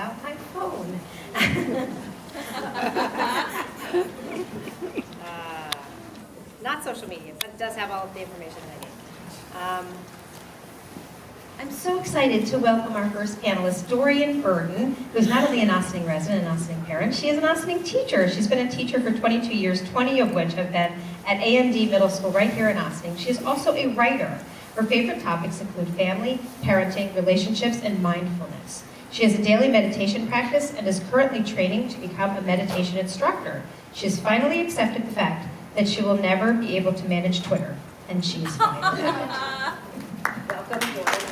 out my phone. Not social media, but it does have all of the information I need. I'm so excited to welcome our first panelist, Dorian Burden, who's not only an Ossining resident and Ossining parent, she is an Ossining teacher. She's been a teacher for 22 years, 20 of which have been at AMD Middle School right here in Ossining. She is also a writer. Her favorite topics include family, parenting, relationships, and mindfulness. She has a daily meditation practice and is currently training to become a meditation instructor. She has finally accepted the fact that she will never be able to manage Twitter, and she is fine with that. Welcome, Dorian.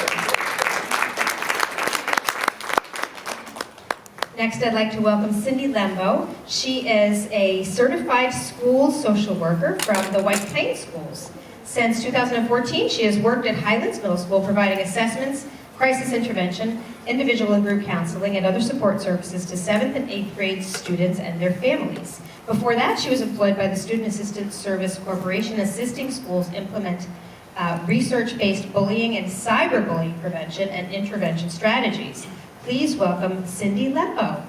Next, I'd like to welcome Cindy Lembo. She is a certified school social worker from the White Plains Schools. Since 2014, she has worked at Highlands Middle School, providing assessments, crisis intervention, individual and group counseling, and other support services to 7th and 8th grade students and their families. Before that, she was employed by the Student Assistance Service Corporation, assisting schools implement research-based bullying and cyberbullying prevention and intervention strategies. Please welcome Cindy Lembo.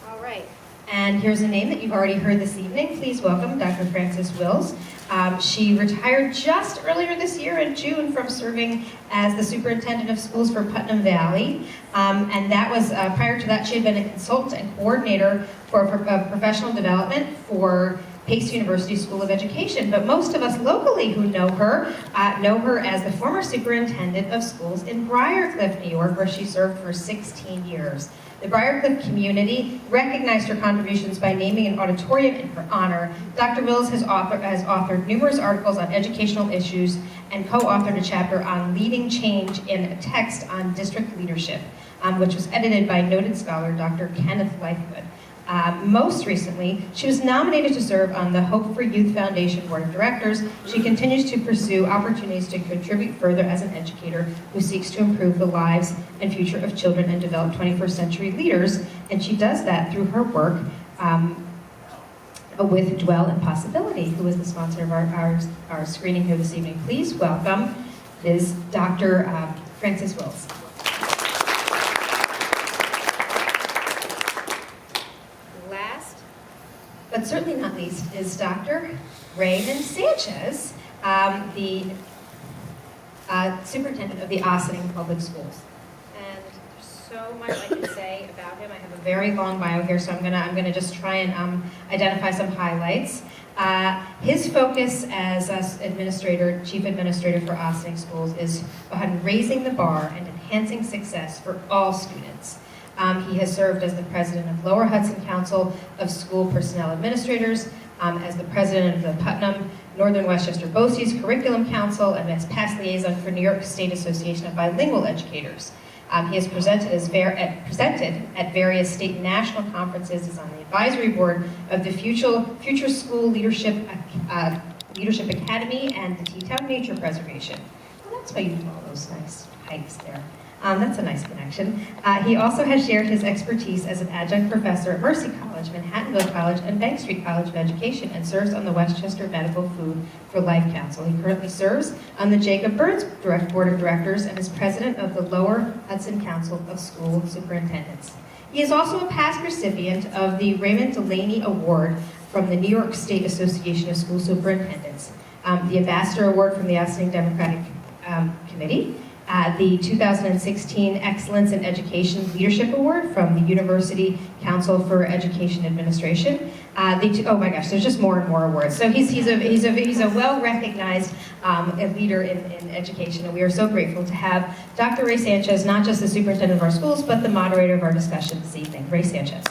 All right, and here's a name that you've already heard this evening. Please welcome Dr. Frances Wills. She retired just earlier this year in June from serving as the superintendent of schools for Putnam Valley. And that was, prior to that, she had been a consultant and coordinator for professional development for Pace University School of Education. But most of us locally who know her as the former superintendent of schools in Briarcliff, New York, where she served for 16 years. The Briarcliff community recognized her contributions by naming an auditorium in her honor. Dr. Wills has authored numerous articles on educational issues and co-authored a chapter on leading change in a text on district leadership, which was edited by noted scholar Dr. Kenneth Lightfoot. Most recently, she was nominated to serve on the Hope for Youth Foundation Board of Directors. She continues to pursue opportunities to contribute further as an educator who seeks to improve the lives and future of children and develop 21st century leaders, and she does that through her work with Dwell and Possibility, who is the sponsor of our screening here this evening. Please welcome Ms. Dr. Frances Wills. But certainly not least is Dr. Raymond Sanchez, the superintendent of the Ossining Public Schools. And there's so much I can say about him. I have a very long bio here, so I'm gonna just try and identify some highlights. His focus as chief administrator for Ossining Schools is on raising the bar and enhancing success for all students. He has served as the president of Lower Hudson Council of School Personnel Administrators, as the president of the Putnam Northern Westchester BOCES Curriculum Council, and as past liaison for New York State Association of Bilingual Educators. He has presented at various state and national conferences, is on the advisory board of the Future School Leadership Academy and the Teatown Nature Preservation. Well, that's why you do all those nice hikes there. That's a nice connection. He also has shared his expertise as an adjunct professor at Mercy College, Manhattanville College, and Bank Street College of Education, and serves on the Westchester Medical Food for Life Council. He currently serves on the Jacob Burns Board of Directors and is president of the Lower Hudson Council of School Superintendents. He is also a past recipient of the Raymond Delaney Award from the New York State Association of School Superintendents, the Ambassador Award from the Ossining Democratic Committee, the 2016 Excellence in Education Leadership Award from the University Council for Education Administration. Oh my gosh, there's just more and more awards. So he's a well-recognized leader in education, and we are so grateful to have Dr. Ray Sanchez, not just the superintendent of our schools, but the moderator of our discussion this evening. Ray Sanchez.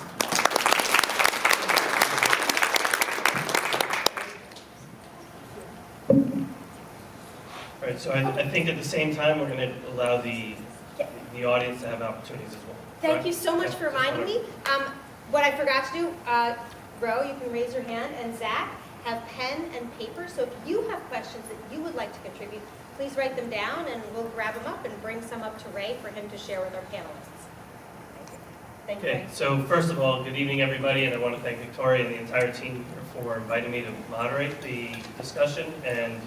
Right, so I think at the same time, we're going to allow the audience to have opportunities as well. Thank you so much for reminding me. What I forgot to do, Ro, you can raise your hand, and Zach, have pen and paper. So if you have questions that you would like to contribute, please write them down, and we'll grab them up and bring some up to Ray for him to share with our panelists. Thank you, Okay, Ray. so first of all, good evening, everybody, and I want to thank Victoria and the entire team for inviting me to moderate the discussion and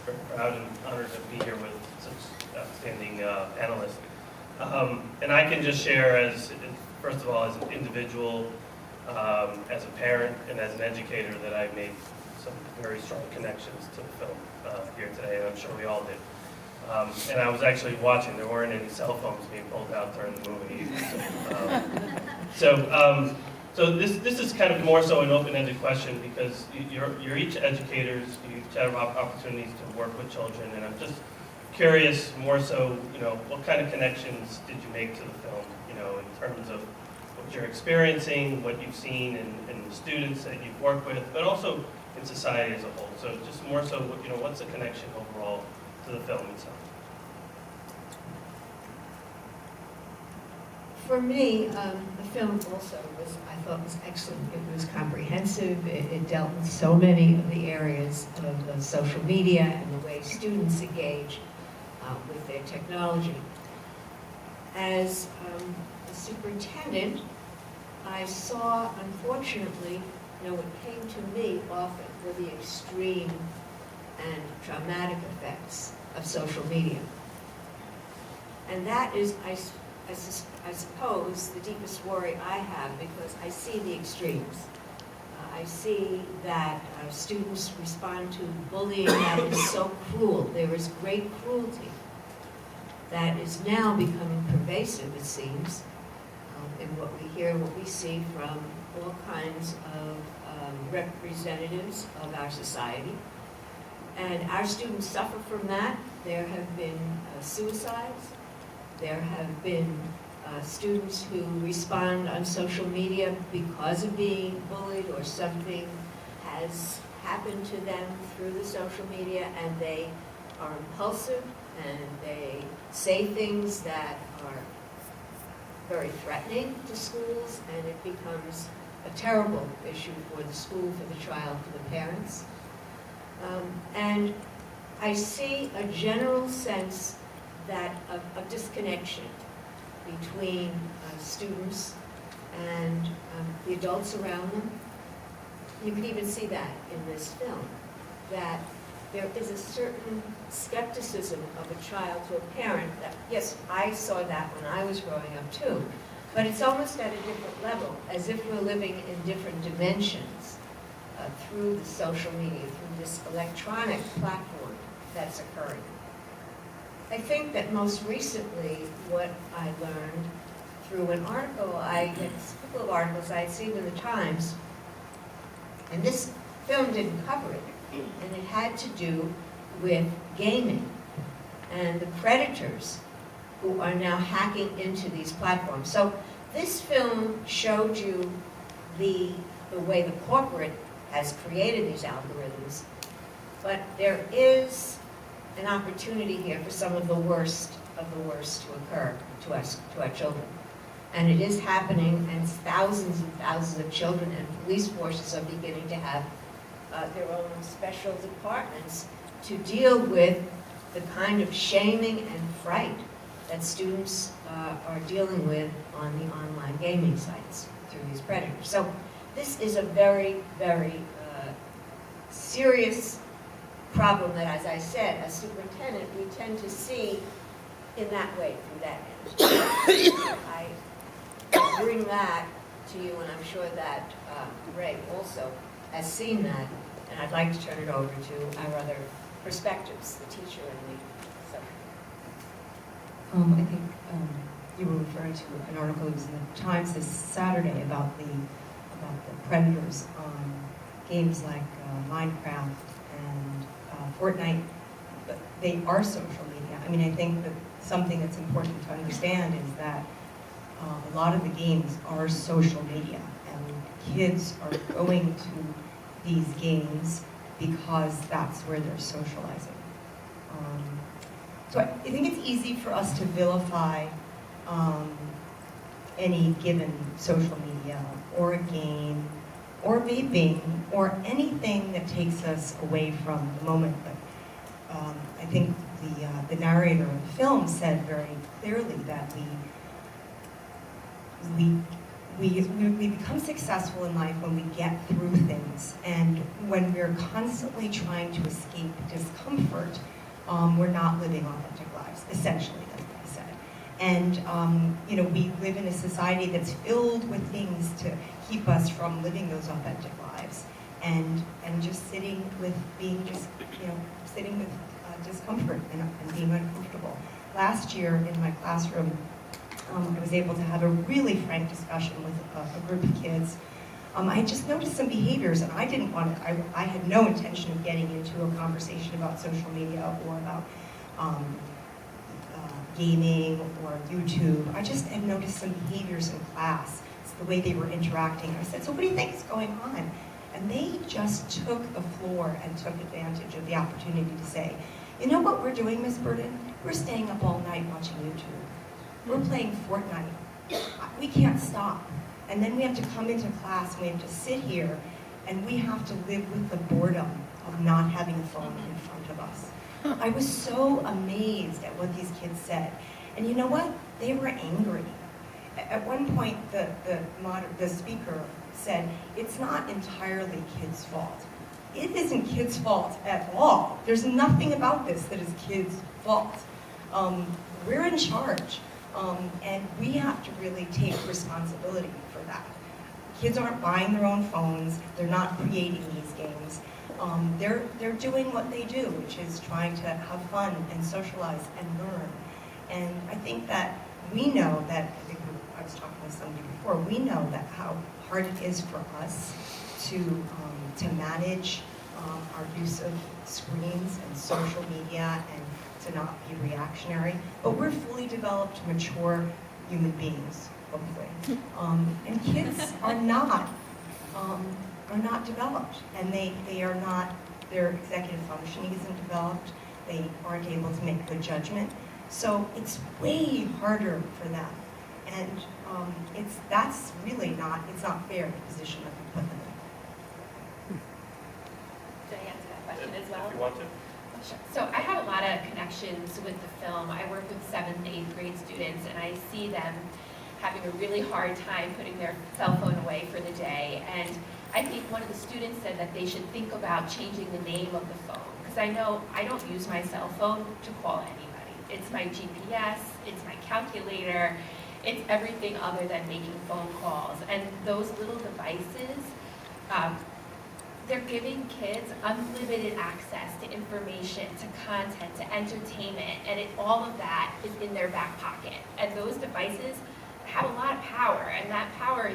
very proud and honored to be here with such outstanding panelists. And I can just share first of all, as an individual, as a parent, and as an educator, that I've made some very strong connections to the film here today, and I'm sure we all did. And I was actually watching, there weren't any cell phones being pulled out during the movie. So this is kind of more so an open-ended question, because you're each educators, you each have opportunities to work with children, and I'm just curious more so, what kind of connections did you make to the film, in terms of what you're experiencing, what you've seen in the students that you've worked with, but also in society as a whole. So just more so, what's the connection overall to the film itself? For me, the film also I thought was excellent. It was comprehensive. It dealt with so many of the areas of social media and the way students engage with their technology. As a superintendent, I saw, unfortunately, what came to me often were the extreme and traumatic effects of social media. And that is, I suppose, the deepest worry I have, because I see the extremes. I see that students respond to bullying that is so cruel. There is great cruelty that is now becoming pervasive, it seems, in what we hear and what we see from all kinds of representatives of our society. And our students suffer from that. There have been suicides. There have been students who respond on social media because of being bullied, or something has happened to them through the social media, and they are impulsive and they say things that are very threatening to schools, and it becomes a terrible issue for the school, for the child, for the parents. And I see a general sense of disconnection between students and the adults around them. You can even see that in this film, that there is a certain skepticism of a child to a parent that, yes, I saw that when I was growing up too, but it's almost at a different level, as if we're living in different dimensions through the social media, through this electronic platform that's occurring. I think that most recently what I learned through an article, a couple of articles I had seen in the Times, and this film didn't cover it, and it had to do with gaming and the predators who are now hacking into these platforms. So this film showed you the way the corporate has created these algorithms, but there is an opportunity here for some of the worst to occur to us, to our children. And it is happening, and thousands and thousands of children and police forces are beginning to have their own special departments to deal with the kind of shaming and fright that students are dealing with on the online gaming sites through these predators. So this is a very, very serious problem that, as I said, as superintendent, we tend to see in that way, through that end. I bring that to you, and I'm sure that Ray also has seen that, and I'd like to turn it over to our other perspectives, the teacher and the subject. I think you were referring to an article that was in the Times this Saturday about the predators on games like Minecraft and Fortnite. But they are social media. I mean, I think that something that's important to understand is that a lot of the games are social media, and kids are going to these games because that's where they're socializing. So I think it's easy for us to vilify any given social media or a game or vaping or anything that takes us away from the moment. But I think the narrator of the film said very clearly that we become successful in life when we get through things, and when we're constantly trying to escape discomfort, we're not living authentic lives, essentially, that's what I said. And we live in a society that's filled with things to keep us from living those authentic lives, and just sitting with discomfort and being uncomfortable. Last year in my classroom, I was able to have a really frank discussion with a group of kids. I just noticed some behaviors, and I had no intention of getting into a conversation about social media or about gaming or YouTube. I just had noticed some behaviors in class, the way they were interacting. I said, so what do you think is going on? And they just took the floor and took advantage of the opportunity to say, you know what we're doing, Miss Burden? We're staying up all night watching YouTube. We're playing Fortnite. We can't stop. And then we have to come into class and we have to sit here and we have to live with the boredom of not having a phone in front of us. I was so amazed at what these kids said. And you know what? They were angry. At one point, the speaker said, it's not entirely kids' fault. It isn't kids' fault at all. There's nothing about this that is kids' fault. We're in charge. And we have to really take responsibility for that. Kids aren't buying their own phones. They're not creating these games. They're doing what they do, which is trying to have fun and socialize and learn. And I think that we know that, I was talking with somebody before, we know that how hard it is for us to manage our use of screens and social media and to not be reactionary, but we're fully developed, mature human beings, hopefully. And kids are not developed, and they are not, their executive functioning isn't developed, they aren't able to make good judgment, so it's way harder for them. And it's not fair, the position that we put them in. Did I answer that question as well? If you want to. Sure. So I have a lot of connections with the film. I work with 7th and 8th grade students, and I see them having a really hard time putting their cell phone away for the day. And I think one of the students said that they should think about changing the name of the phone. Because I know I don't use my cell phone to call anybody. It's my GPS, it's my calculator, it's everything other than making phone calls. And those little devices, they're giving kids unlimited access to information, to content, to entertainment, and all of that is in their back pocket. And those devices have a lot of power, and that power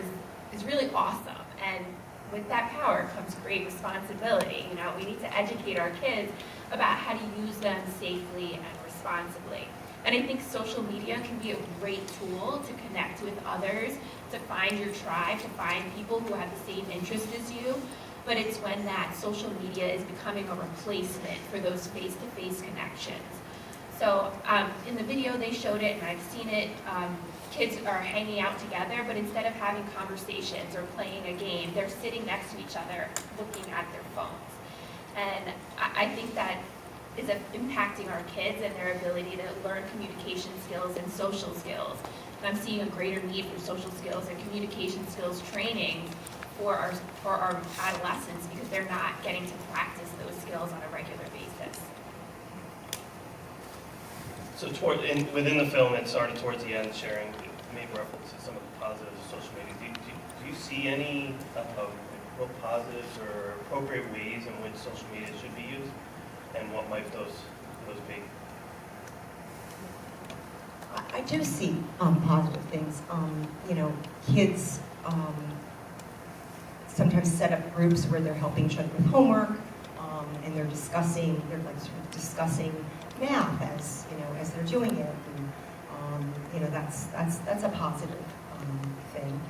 is really awesome. And with that power comes great responsibility. We need to educate our kids about how to use them safely and responsibly. And I think social media can be a great tool to connect with others, to find your tribe, to find people who have the same interest as you. But it's when that social media is becoming a replacement for those face-to-face connections. So in the video they showed it, and I've seen it, kids are hanging out together, but instead of having conversations or playing a game, they're sitting next to each other looking at their phones. And I think that is impacting our kids and their ability to learn communication skills and social skills. And I'm seeing a greater need for social skills and communication skills training for our adolescents, because they're not getting to practice those skills on a regular basis. So within the film, it started towards the end, sharing, made reference to some of the positives of social media. Do you see any real positives or appropriate ways in which social media should be used, and what might those be? I do see positive things. Kids sometimes set up groups where they're helping each other with homework, and they're discussing math as they're doing it, and that's a positive thing.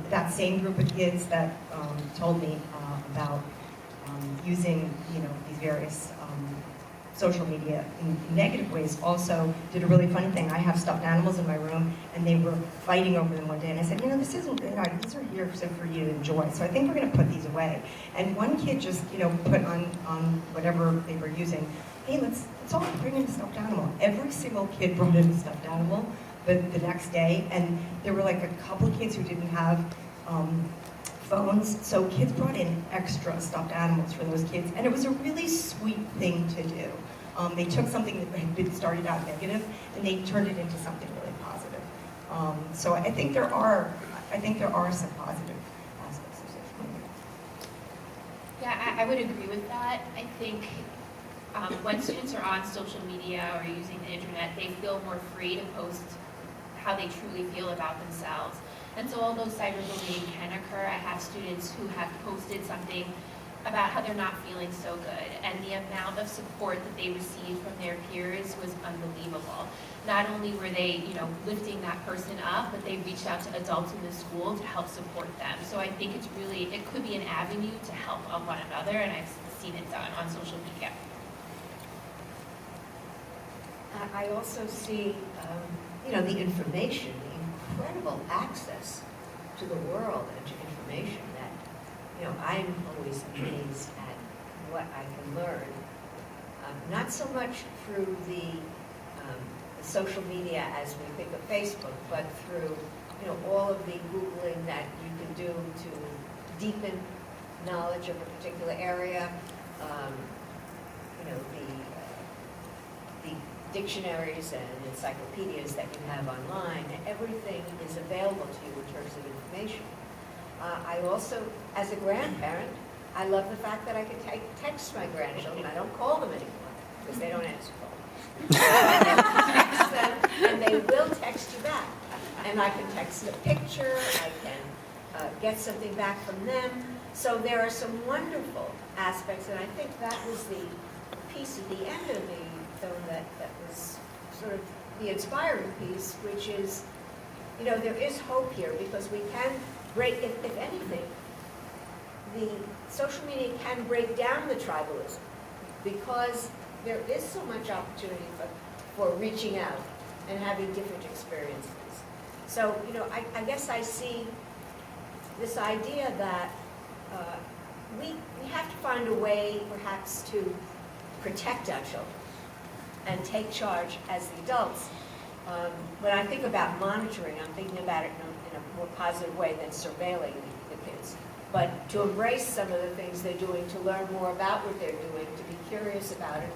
That same group of kids that told me about using these various social media in negative ways also did a really funny thing. I have stuffed animals in my room, and they were fighting over them one day, and I said, this isn't good. These are here for you to enjoy, so I think we're going to put these away. And one kid just put on whatever they were using, hey, let's all bring in a stuffed animal. Every single kid brought in a stuffed animal. the next day, and there were like a couple of kids who didn't have phones, so kids brought in extra stuffed animals for those kids, and it was a really sweet thing to do. They took something that had been started out negative, and they turned it into something really positive. So I think there are some positive aspects of social media. Yeah, I would agree with that. I think when students are on social media or using the internet, they feel more free to post how they truly feel about themselves. And so although cyberbullying can occur, I have students who have posted something about how they're not feeling so good, and the amount of support that they received from their peers was unbelievable. Not only were they, lifting that person up, but they reached out to adults in the school to help support them. So I think it could be an avenue to help one another, and I've seen it done on social media. I also see, the information, the incredible access to the world and to information that, I'm always amazed at what I can learn. Not so much through the social media as we think of Facebook, but through, all of the Googling that you can do to deepen knowledge of a particular area, the dictionaries and encyclopedias that you have online. Everything is available to you in terms of information. I also, as a grandparent, I love the fact that I can text my grandchildren. I don't call them anymore because they don't answer calls. Text them, and they will text you back. And I can text a picture. I can get something back from them. So there are some wonderful aspects, and I think that was the piece at the end of the film that was sort of the inspiring piece, which is, there is hope here because we can break, if anything, the social media can break down the tribalism because there is so much opportunity for reaching out and having different experiences. So, I guess I see this idea that we have to find a way perhaps to protect our children and take charge as the adults. When I think about monitoring, I'm thinking about it in a more positive way than surveilling the kids. But to embrace some of the things they're doing, to learn more about what they're doing, to be curious about it,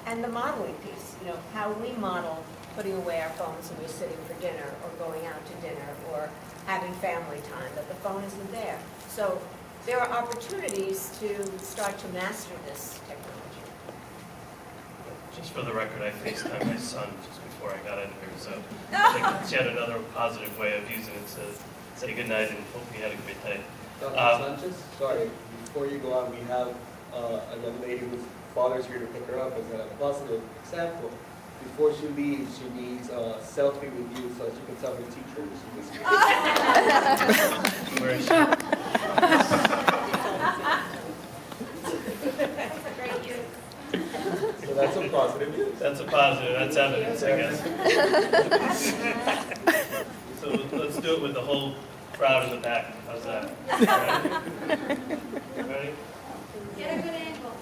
and the modeling piece, how we model putting away our phones when we're sitting for dinner or going out to dinner or having family time, that the phone isn't there. So there are opportunities to start to master this technology. Just for the record, I FaceTimed my son just before I got in here, so I think it's yet another positive way of using it to say goodnight and hope you had a great day. Dr. Sanchez, sorry, before you go on, we have a young lady whose father's here to pick her up as a positive example. Before she leaves, she needs a selfie with you so that she can tell her teacher that she was Where is she? So that's a positive news. That's a positive, that's evidence, I guess. So let's do it with the whole crowd in the back. How's that? Ready? Get a good angle.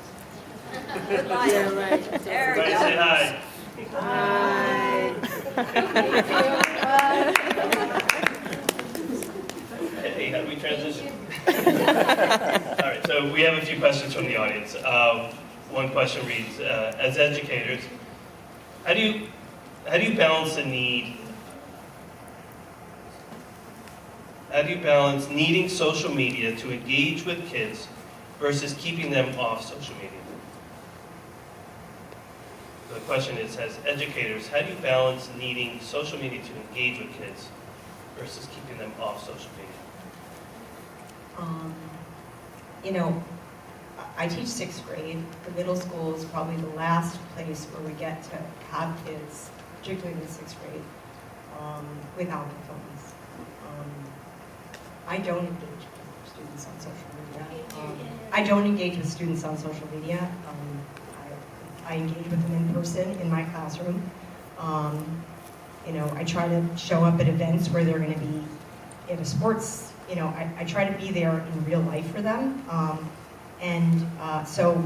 Yeah, right. Everybody say hi. Hi. Hey, how do we transition? All right, so we have a few questions from the audience. One question reads, as educators, how do you balance the need? How do you balance needing social media to engage with kids versus keeping them off social media? So the question is, as educators, how do you balance needing social media to engage with kids versus keeping them off social media? I teach 6th grade. The middle school is probably the last place where we get to have kids, particularly in the 6th grade, without the phones. I don't engage with students on social media. I don't engage with students on social media. I engage with them in person in my classroom. I try to show up at events where they're going to be in a sports, I try to be there in real life for them. So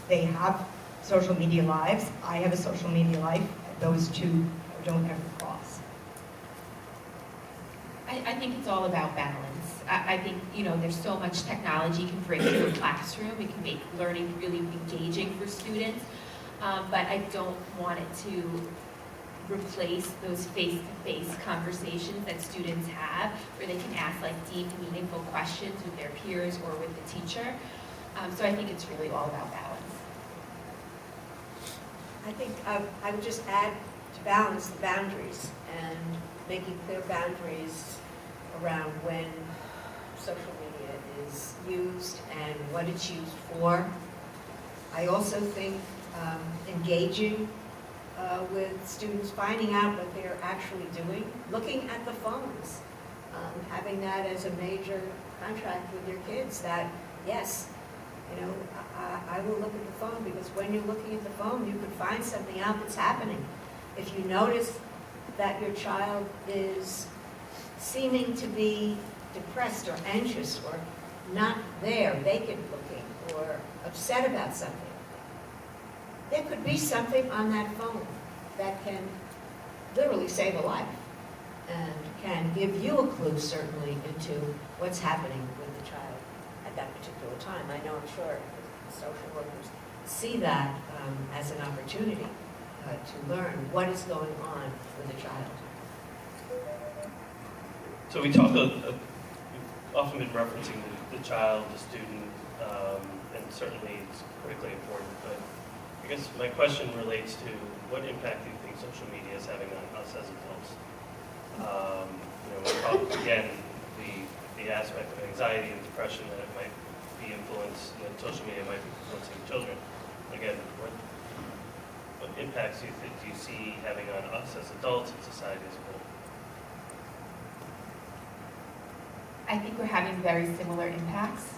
they have social media lives. I have a social media life. those two don't ever cross. I think it's all about balance. I think, there's so much technology can bring to a classroom. It can make learning really engaging for students. But I don't want it to replace those face-to-face conversations that students have, where they can ask like deep, meaningful questions with their peers or with the teacher. So I think it's really all about balance. I think I would just add to balance the boundaries and making clear boundaries around when social media is used and what it's used for. I also think engaging with students, finding out what they're actually doing, looking at the phones, having that as a major contract with your kids that, yes, I will look at the phone, because when you're looking at the phone, you could find something out that's happening. If you notice that your child is seeming to be depressed or anxious or not there, vacant looking, or upset about something, there could be something on that phone that can literally save a life and can give you a clue, certainly, into what's happening with the child at that particular time. I know, I'm sure social workers see that as an opportunity to learn what is going on with a child. So we talk, we've often been referencing the child, the student, and certainly it's critically important, but I guess my question relates to what impact do you think social media is having on us as adults? We talk again, the aspect of anxiety and depression that it might be influenced, that social media might be influencing children. Again, what impacts do you see having on us as adults and society as a whole? I think we're having very similar impacts.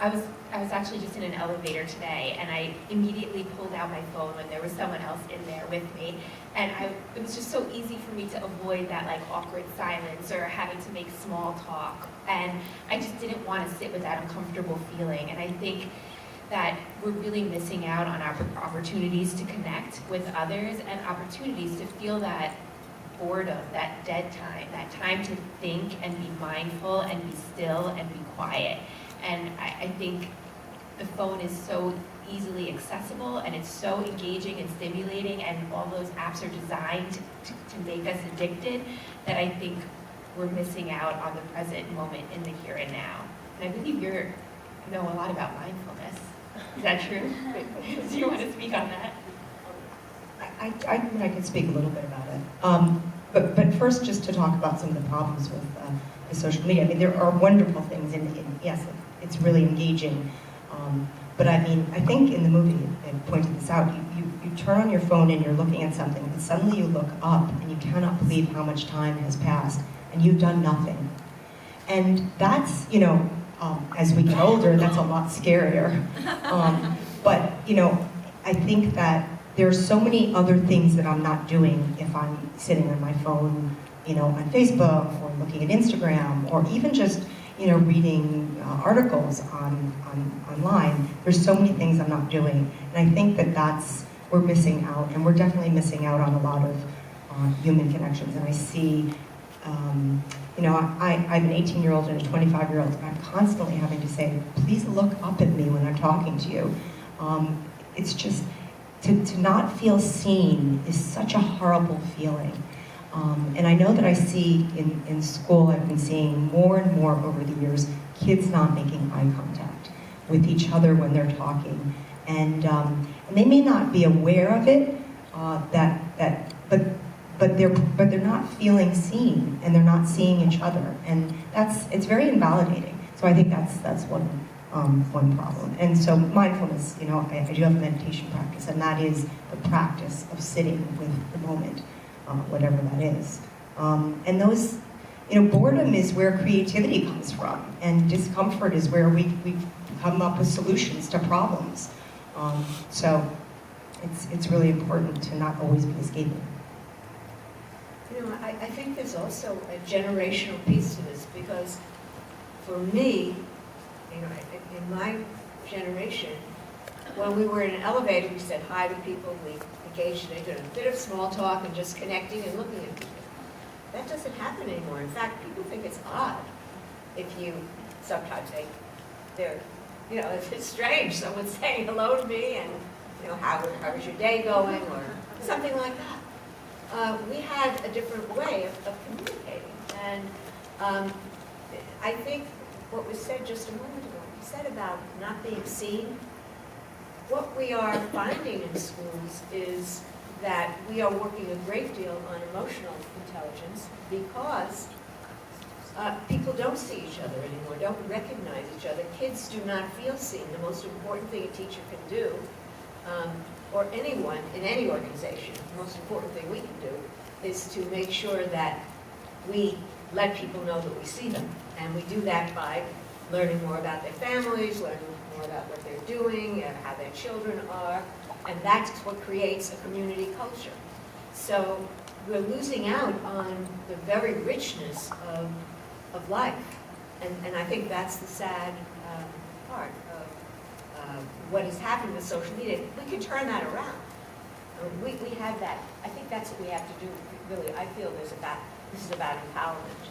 I was actually just in an elevator today, and I immediately pulled out my phone when there was someone else in there with me, and it was just so easy for me to avoid that like awkward silence or having to make small talk, and I just didn't want to sit with that uncomfortable feeling. And I think that we're really missing out on opportunities to connect with others and opportunities to feel that boredom, that dead time, that time to think and be mindful and be still and be quiet. And I think the phone is so easily accessible, and it's so engaging and stimulating, and all those apps are designed to make us addicted, that I think we're missing out on the present moment in the here and now. And I believe you know a lot about mindfulness. Is that true? Do you want to speak on that? I could speak a little bit about it. But first, just to talk about some of the problems with the social media. I mean, there are wonderful things, and yes, it's really engaging. But I mean, I think in the movie, it pointed this out, you turn on your phone and you're looking at something, and suddenly you look up and you cannot believe how much time has passed, and you've done nothing. And that's, as we get older, that's a lot scarier. But, I think that there's so many other things that I'm not doing if I'm sitting on my phone, on Facebook, or looking at Instagram, or even just, reading articles online. There's so many things I'm not doing. And I think we're missing out, and we're definitely missing out on a lot of human connections. And I see, I have an 18-year-old and a 25-year-old, and I'm constantly having to say, please look up at me when I'm talking to you. It's just, to not feel seen is such a horrible feeling. And I know that I see in school, I've been seeing more and more over the years, kids not making eye contact with each other when they're talking. And they may not be aware of it, but they're not feeling seen, and they're not seeing each other. And it's very invalidating. So I think that's one problem. And so mindfulness, I do have a meditation practice, and that is the practice of sitting with the moment, whatever that is. And those, boredom is where creativity comes from, and discomfort is where we come up with solutions to problems. So it's really important to not always be escaping. I think there's also a generational piece to this, because for me, in my generation, when we were in an elevator, we said hi to people, we engaged in a bit of small talk and just connecting and looking at people. That doesn't happen anymore. In fact, people think it's odd if you, sometimes they're, you know, it's strange, someone's saying hello to me and, you know, how was your day going, or something like that. We had a different way of communicating, and I think what was said just a moment ago, you said about not being seen, what we are finding in schools is that we are working a great deal on emotional intelligence because people don't see each other anymore, don't recognize each other. Kids do not feel seen. The most important thing a teacher can do, or anyone in any organization, the most important thing we can do is to make sure that we let people know that we see them. And we do that by learning more about their families, learning more about what they're doing, and how their children are, and that's what creates a community culture. So we're losing out on the very richness of life, and I think that's the sad part of what has happened with social media. We can turn that around. We have that. I think that's what we have to do, really. I feel this is about empowerment.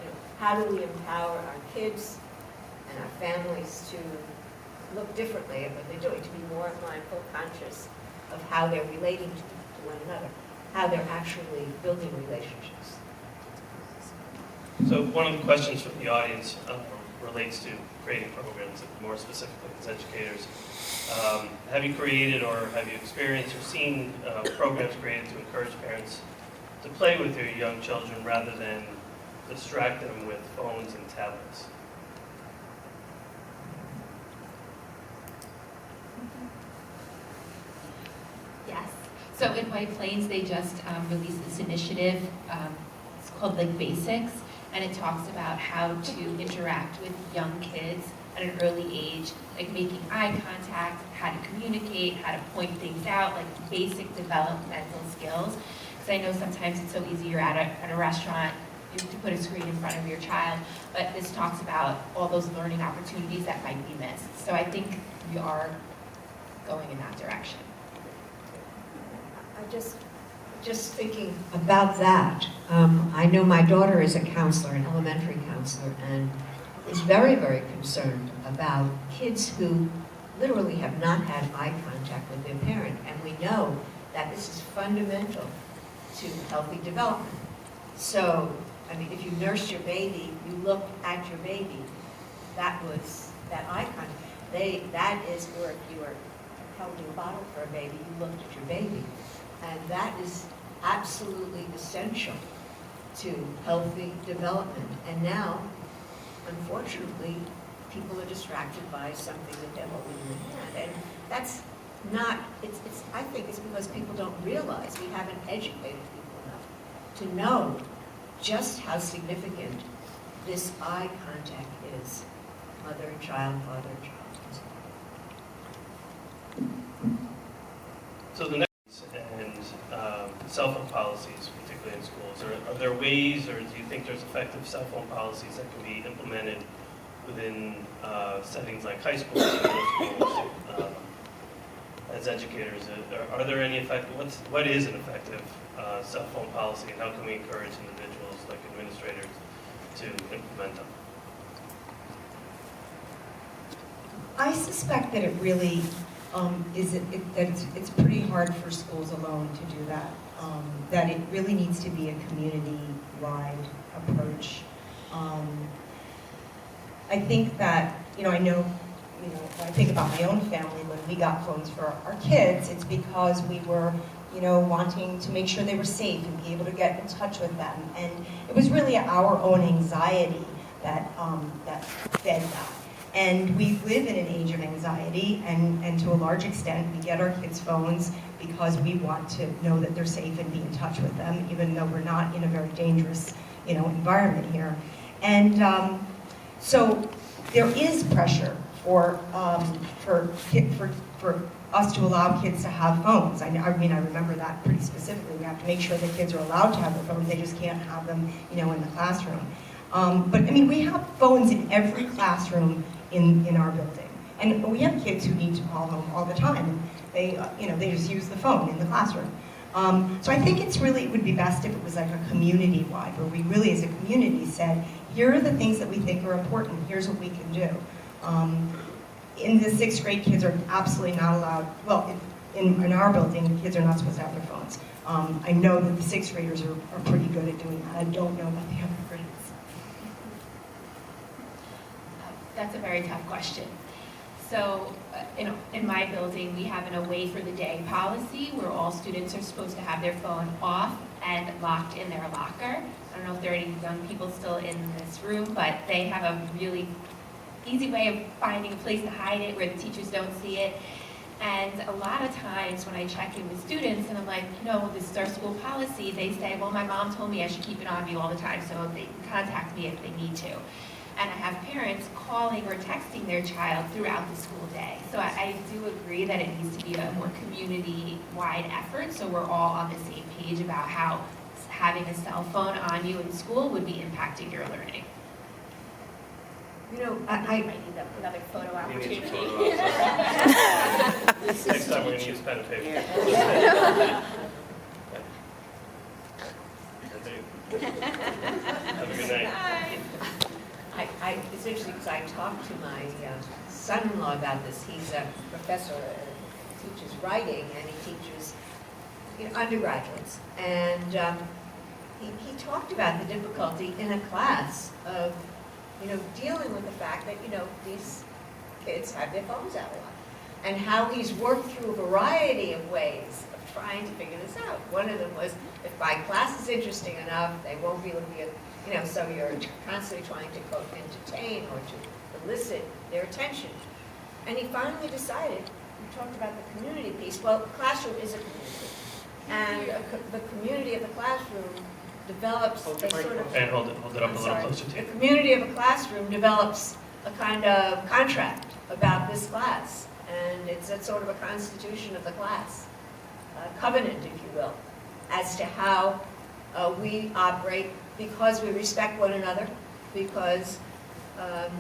You know, how do we empower our kids and our families to look differently at what they're doing, to be more mindful, conscious of how they're relating to one another, how they're actually building relationships. So one of the questions from the audience relates to creating programs, and more specifically as educators. Have you created or have you experienced or seen programs created to encourage parents to play with their young children rather than distract them with phones and tablets? Yes. So in White Plains, they just released this initiative. It's called like Basics, and it talks about how to interact with young kids at an early age, like making eye contact, how to communicate, how to point things out, like basic developmental skills. Because I know sometimes it's so easy, you're at a restaurant, you have to put a screen in front of your child, but this talks about all those learning opportunities that might be missed. So I think we are going in that direction. I just thinking about that. I know my daughter is a counselor, an elementary counselor, and is very, very concerned about kids who literally have not had eye contact with their parent. And we know that this is fundamental to healthy development. So, I mean, if you nursed your baby, you looked at your baby, that eye contact. That is, or if you were holding a bottle for a baby, you looked at your baby. And that is absolutely essential to healthy development. And now, unfortunately, people are distracted by something that they're holding in their hand. And that's not, I think it's because people don't realize, we haven't educated people enough to know just how significant this eye contact is. Mother and child, father and child. So the next and cell phone policies, particularly in schools, are there ways, or do you think there's effective cell phone policies that can be implemented within settings like high schools and middle schools? As educators, are there any effective? What is an effective cell phone policy, and how can we encourage individuals like administrators to implement them? I suspect that it really it's pretty hard for schools alone to do that. That it really needs to be a community-wide approach. I think that, I know, when I think about my own family, when we got phones for our kids, it's because we were, wanting to make sure they were safe and be able to get in touch with them. And it was really our own anxiety that fed that. And we live in an age of anxiety, and to a large extent, we get our kids' phones because we want to know that they're safe and be in touch with them, even though we're not in a very dangerous, environment here. And so there is pressure for us to allow kids to have phones. I remember that pretty specifically. We have to make sure that kids are allowed to have their phones. They just can't have them, in the classroom. But we have phones in every classroom in our building. And we have kids who need to call home all the time, and they, they just use the phone in the classroom. So I think it would be best if it was like a community-wide, where we really as a community said, here are the things that we think are important, here's what we can do. In the 6th grade, kids are absolutely not allowed, well, in our building, kids are not supposed to have their phones. I know that the 6th graders are pretty good at doing that. I don't know about the other grades. That's a very tough question. So, in my building, we have an away for the day policy where all students are supposed to have their phone off and locked in their locker. I don't know if there are any young people still in this room, but they have a really easy way of finding a place to hide it where the teachers don't see it. And a lot of times when I check in with students and I'm like, this is our school policy, they say, well, my mom told me I should keep it on me all the time so they can contact me if they need to. And I have parents calling or texting their child throughout the school day. So I do agree that it needs to be a more community-wide effort so we're all on the same page about how having a cell phone on you in school would be impacting your learning. I might need another photo You need opportunity. some photo ops. Next time we're going to use pen and paper. Have a good night. It's interesting because I talked to my son-in-law about this. He's a professor, teaches writing, and he teaches undergraduates. And he talked about the difficulty in a class of dealing with the fact that these kids have their phones out a lot, and how he's worked through a variety of ways of trying to figure this out. One of them was, if my class is interesting enough, they won't be looking at so you're constantly trying to quote entertain or to elicit their attention. And he finally decided, we talked about the community piece, well, the classroom is a community. And the community of the classroom develops a sort of... And hold it up a little closer to The you. community of a classroom develops a kind of contract about this class. And it's a sort of a constitution of the class, a covenant, if you will, as to how we operate, because we respect one another, because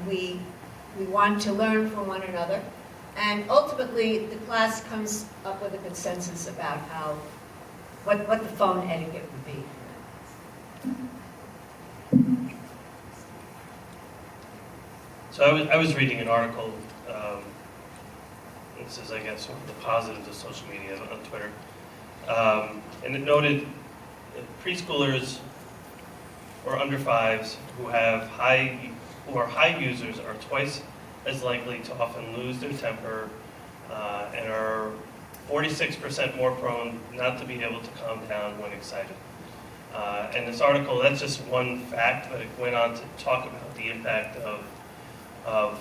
we want to learn from one another, and ultimately the class comes up with a consensus about what the phone etiquette would be. So I was reading an article, this is, I guess, one of the positives of social media on Twitter, and it noted that preschoolers or under 5s who are high users are twice as likely to often lose their temper and are 46% more prone not to be able to calm down when excited. And this article, that's just one fact, but it went on to talk about the impact of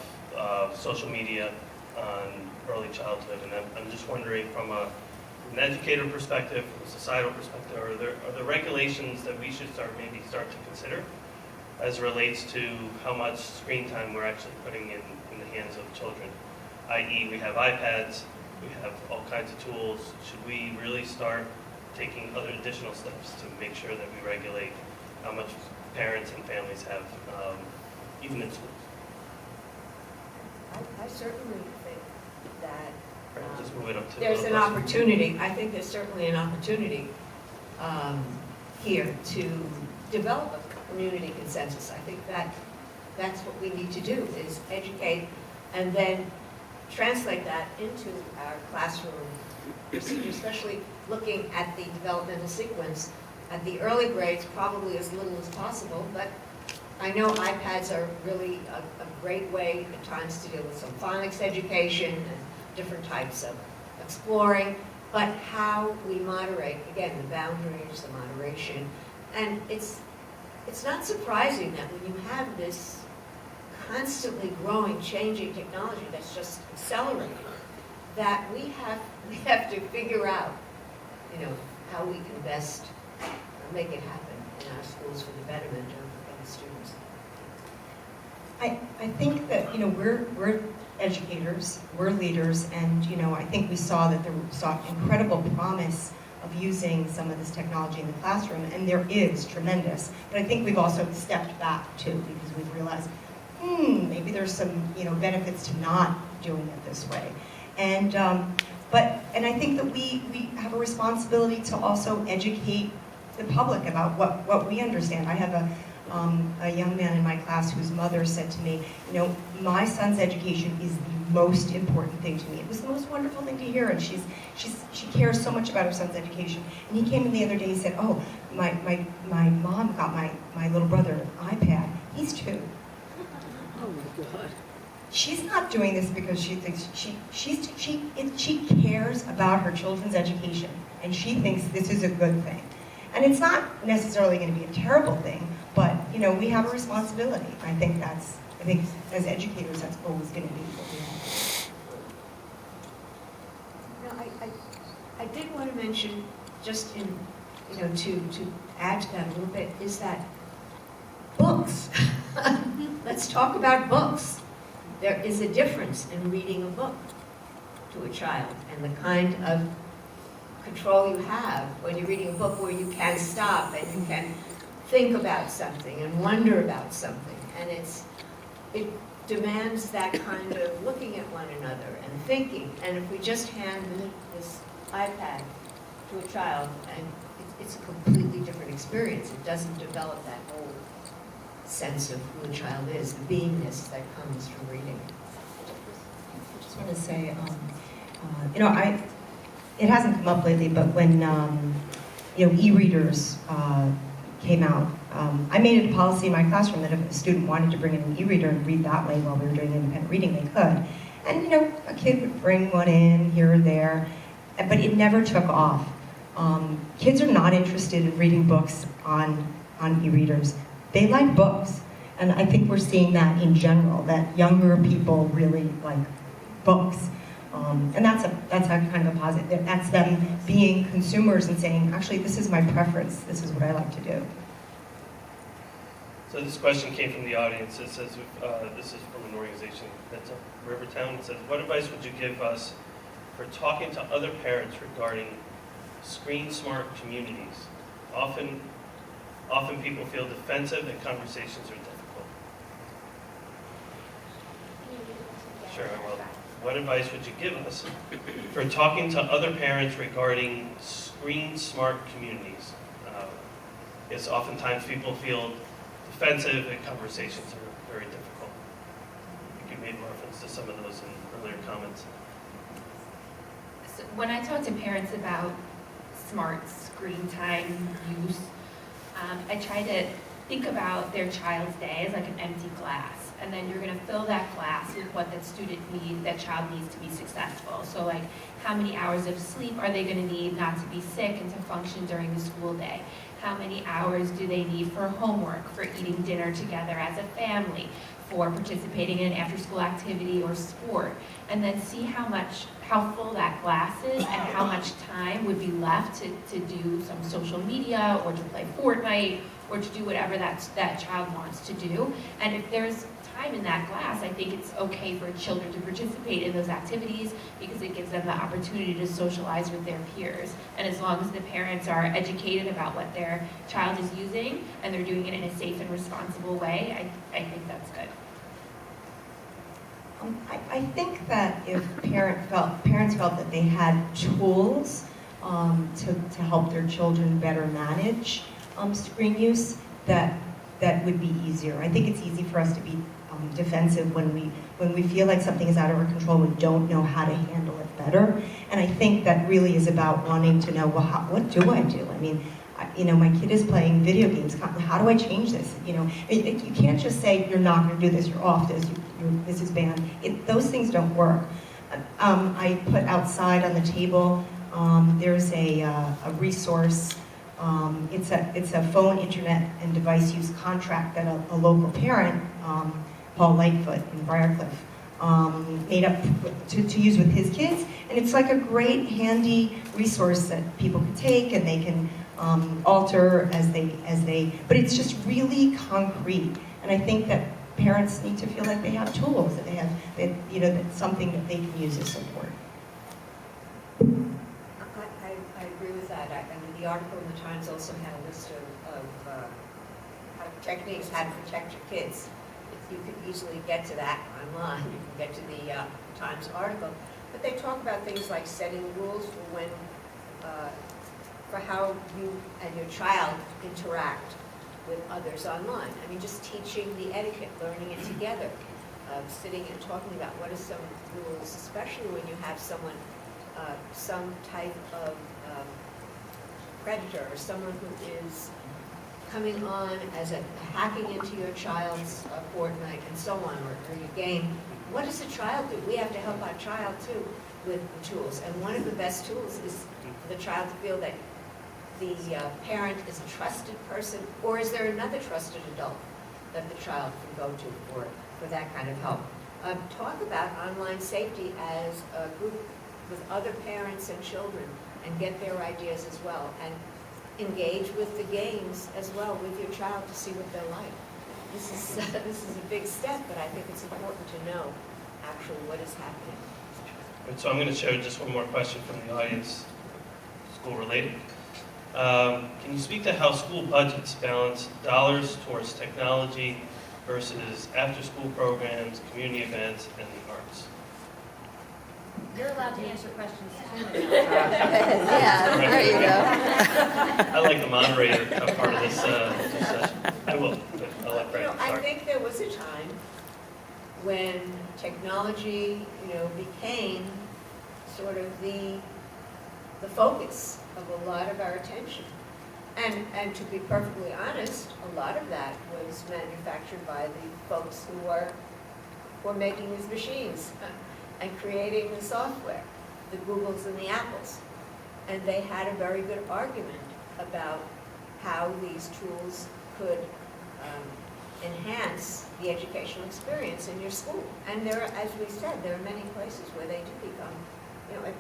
social media on early childhood. And I'm just wondering, from an educator perspective, from a societal perspective, are there regulations that we should start to consider as it relates to how much screen time we're actually putting in the hands of children? I.e., we have iPads, we have all kinds of tools. Should we really start taking other additional steps to make sure that we regulate how much parents and families have, even in schools? I certainly think that Right, just move it up to there's a an little closer. opportunity. I think there's certainly an opportunity here to develop a community consensus. I think that's what we need to do, is educate and then translate that into our classroom procedure, especially looking at the developmental sequence at the early grades, probably as little as possible. But I know iPads are really a great way at times to deal with some phonics education and different types of exploring, but how we moderate, again, the boundaries, the moderation. And it's not surprising that when you have this constantly growing, changing technology that's just accelerating, that we have to figure out, how we can best make it happen in our schools for the betterment of the students. I think that, we're educators, we're leaders, and, I think we saw that there was incredible promise of using some of this technology in the classroom, and there is tremendous. But I think we've also stepped back too, because we've realized, maybe there's some, benefits to not doing it this way. And I think that we have a responsibility to also educate the public about what we understand. I have a young man in my class whose mother said to me, you know, my son's education is the most important thing to me. It was the most wonderful thing to hear, and she cares so much about her son's education. And he came in the other day and said, oh, my mom got my little brother an iPad. He's 2. Oh my God. She's not doing this because she thinks she cares about her children's education, and she thinks this is a good thing. And it's not necessarily going to be a terrible thing, but you know, we have a responsibility. I think as educators, that's always going to be what we have. Now, I did want to mention, just in, you know, to add to that a little bit, is that books. Let's talk about books. There is a difference in reading a book to a child and the kind of control you have when you're reading a book where you can stop and you can think about something and wonder about something. And it demands that kind of looking at one another and thinking. And if we just hand this iPad to a child, and it's a completely different experience. It doesn't develop that whole sense of who the child is, the beingness that comes from reading. I just want to say, you know, it hasn't come up lately, but when you know, e-readers came out, I made it a policy in my classroom that if a student wanted to bring in an e-reader and read that way while we were doing independent reading, they could. And you know, a kid would bring one in here or there, but it never took off. Kids are not interested in reading books on e-readers. They like books, and I think we're seeing that in general, that younger people really like books. And that's a kind of a positive. That's them being consumers and saying, actually, this is my preference. This is what I like to do. So this question came from the audience. It says, this is from an organization that's in Rivertown. It says, what advice would you give us for talking to other parents regarding screen smart communities? Often people feel defensive and conversations are difficult. Sure, I will. What advice would you give us for talking to other parents regarding screen smart communities? Yes, oftentimes people feel defensive and conversations are very difficult. I think you made reference to some of those in earlier comments. So when I talk to parents about smart screen time use, I try to think about their child's day as like an empty glass, and then you're going to fill that glass with what that child needs to be successful. So like, how many hours of sleep are they going to need not to be sick and to function during the school day? How many hours do they need for homework, for eating dinner together as a family, for participating in an after-school activity or sport? And then see how full that glass is and how much time would be left to do some social media or to play Fortnite or to do whatever that child wants to do. And if there's time in that glass, I think it's okay for children to participate in those activities because it gives them the opportunity to socialize with their peers. And as long as the parents are educated about what their child is using and they're doing it in a safe and responsible way, I think that's good. I think that if parents felt that they had tools to help their children better manage screen use, that would be easier. I think it's easy for us to be defensive when we feel like something is out of our control. We don't know how to handle it better, and I think that really is about wanting to know, well, what do I do? I mean, you know, my kid is playing video games. How do I change this? You know, you can't just say you're not going to do this. You're off this. This is banned. Those things don't work. I put outside on the table. There's a resource. It's a phone, internet, and device use contract that a local parent, Paul Lightfoot in Briarcliff, made up to use with his kids, and it's like a great handy resource that people can take and they can alter as they. But it's just really concrete, and I think that parents need to feel like they have tools, that that's something that they can use as support. I agree with that. I mean, the article in the Times also had a list of techniques how to protect your kids. you can easily get to that online, you can get to the Times article, but they talk about things like setting rules for when, for how you and your child interact with others online. I mean, just teaching the etiquette, learning it together, sitting and talking about what are some rules, especially when you have someone, some type of predator or someone who is coming on as hacking into your child's Fortnite and so on, or your game. What does the child do? We have to help our child too with the tools. And one of the best tools is for the child to feel that the parent is a trusted person, or is there another trusted adult that the child can go to for that kind of help. Talk about online safety as a group with other parents and children and get their ideas as well. And engage with the games as well with your child to see what they're like. This is a big step, but I think it's important to know actually what is happening. And so I'm going to share just one more question from the audience, school related. Can you speak to how school budgets balance dollars towards technology versus after-school programs, community events, and the arts? You're allowed to answer questions too. Yeah, there you go. I like the moderator part of this session. I will, but I'll let Brandon I start. think there was a time when technology, became sort of the focus of a lot of our attention. And to be perfectly honest, a lot of that was manufactured by the folks who were making these machines and creating the software, the Googles and the Apples. And they had a very good argument about how these tools could enhance the educational experience in your school. And there are, as we said, there are many places where they do become,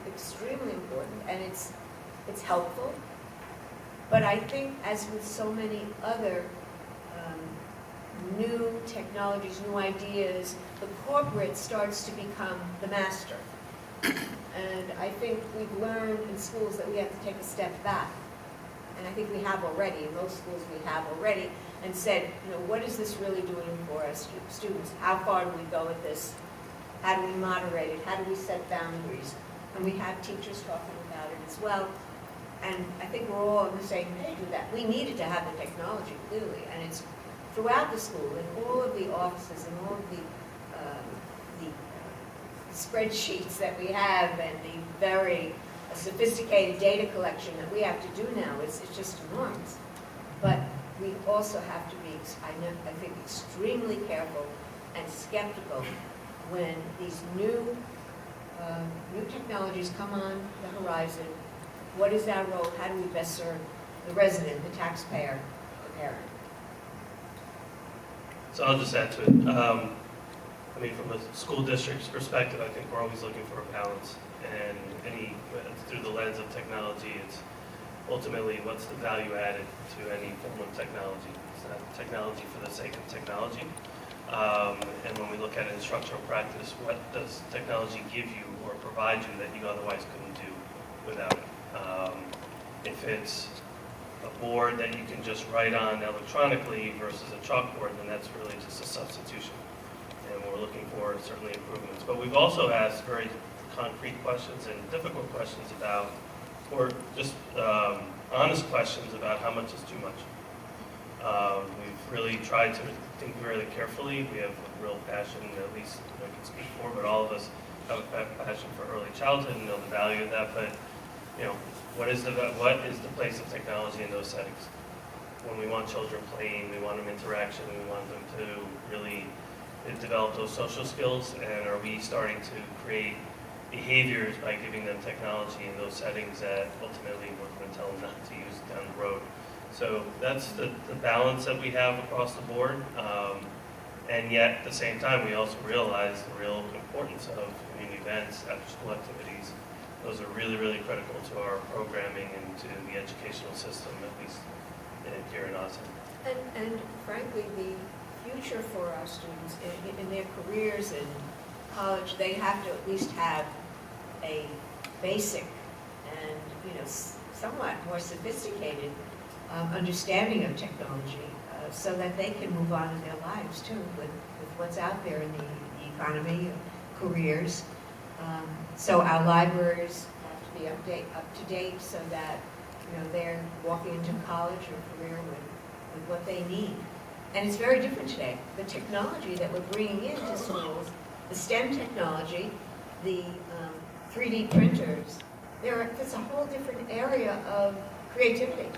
extremely important, and it's helpful. But I think, as with so many other new technologies, new ideas, the corporate starts to become the master. And I think we've learned in schools that we have to take a step back. And I think we have already, in most schools we have already, and said, what is this really doing for us students? How far do we go with this? How do we moderate it? How do we set boundaries? And we have teachers talking about it as well. And I think we're all on the same page with that. We needed to have the technology, clearly, and it's throughout the school, in all of the offices, and all of the spreadsheets that we have, and the very sophisticated data collection that we have to do now. It's just enormous. But we also have to be, I think, extremely careful and skeptical when these new technologies come on the horizon. What is our role? How do we best serve the resident, the taxpayer, the parent? So I'll just add to it. From a school district's perspective, I think we're always looking for a balance. And through the lens of technology, it's ultimately what's the value added to any form of technology. It's not technology for the sake of technology. And when we look at instructional practice, what does technology give you or provide you that you otherwise couldn't do without it? If it's a board that you can just write on electronically versus a chalkboard, then that's really just a substitution. And we're looking for certainly improvements. But we've also asked very concrete questions and difficult questions about, or just honest questions about how much is too much. We've really tried to think really carefully. We have a real passion, at least I can speak for, but all of us have a passion for early childhood and know the value of that. But what is the place of technology in those settings? When we want children playing, we want them interaction, we want them to really develop those social skills, and are we starting to create behaviors by giving them technology in those settings that ultimately we're going to tell them not to use down the road? So that's the balance that we have across the board, and yet at the same time we also realize the real importance of community events, after-school activities. Those are really, really critical to our programming and to the educational system, at least here in Austin. And frankly, the future for our students in their careers in college, they have to at least have a basic and somewhat more sophisticated understanding of technology. so that they can move on in their lives too, with what's out there in the economy, careers. So our libraries have to be up to date so that, they're walking into college or career with what they need. And it's very different today. The technology that we're bringing into schools, the STEM technology, the 3D printers, it's a whole different area of creativity.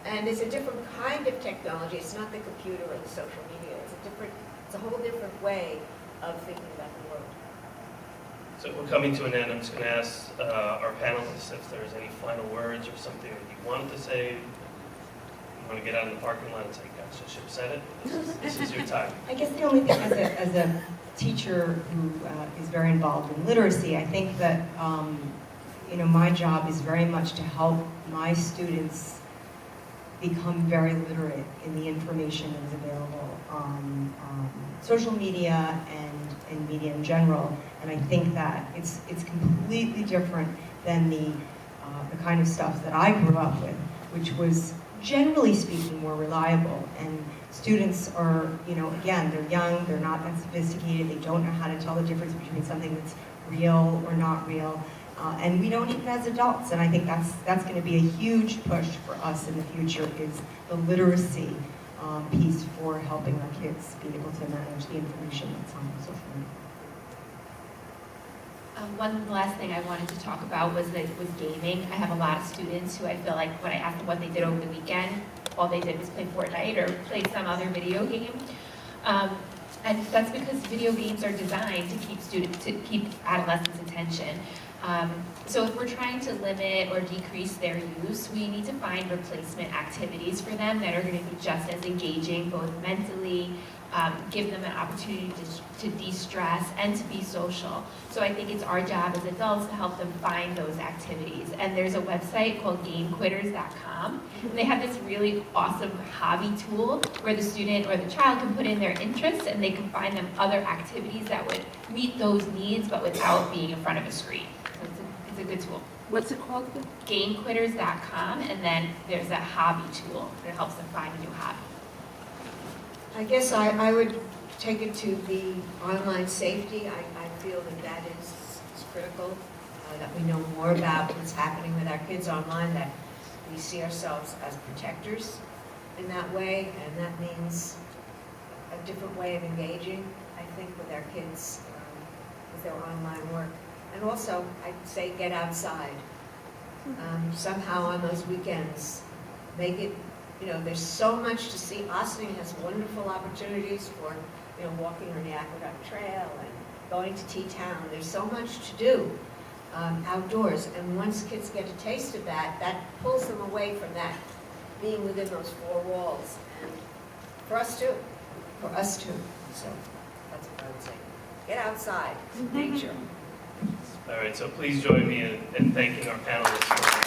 And it's a different kind of technology. It's not the computer or the social media. It's a whole different way of thinking about the world. So we're coming to an end. I'm just going to ask our panelists if there's any final words or something that you wanted to say. You want to get out in the parking lot and say, gosh, I should have said it. This is your time. I guess the only thing, as a teacher who is very involved in literacy, I think that my job is very much to help my students become very literate in the information that is available on social media and media in general. And I think that it's completely different than the kind of stuff that I grew up with, which was generally speaking more reliable. And students are, again, they're young, they're not that sophisticated, they don't know how to tell the difference between something that's real or not real. And we don't even as adults, and I think that's going to be a huge push for us in the future, is the literacy piece for helping our kids be able to manage the information that's on social media. One last thing I wanted to talk about was gaming. I have a lot of students who I feel like when I ask them what they did over the weekend, all they did was play Fortnite or play some other video game. And that's because video games are designed to keep adolescents' attention. So if we're trying to limit or decrease their use, we need to find replacement activities for them that are going to be just as engaging, both mentally, give them an opportunity to de-stress and to be social. So I think it's our job as adults to help them find those activities. And there's a website called GameQuitters.com. They have this really awesome hobby tool where the student or the child can put in their interests and they can find them other activities that would meet those needs but without being in front of a screen. So it's a good tool. What's it called? GameQuitters.com, and then there's a hobby tool that helps them find a new hobby. I guess I would take it to the online safety. I feel that is critical, that we know more about what's happening with our kids online, that we see ourselves as protectors in that way, and that means a different way of engaging, I think, with our kids with their online work. And also, I'd say get outside. Somehow on those weekends, make it, there's so much to see. Ossining has wonderful opportunities for, walking on the Aqueduct Trail and going to T-Town. There's so much to do outdoors. And once kids get a taste of that, that pulls them away from that being within those four walls. And for us too. So that's what I would say. Get outside, nature. All right, so please join me in thanking our panelists for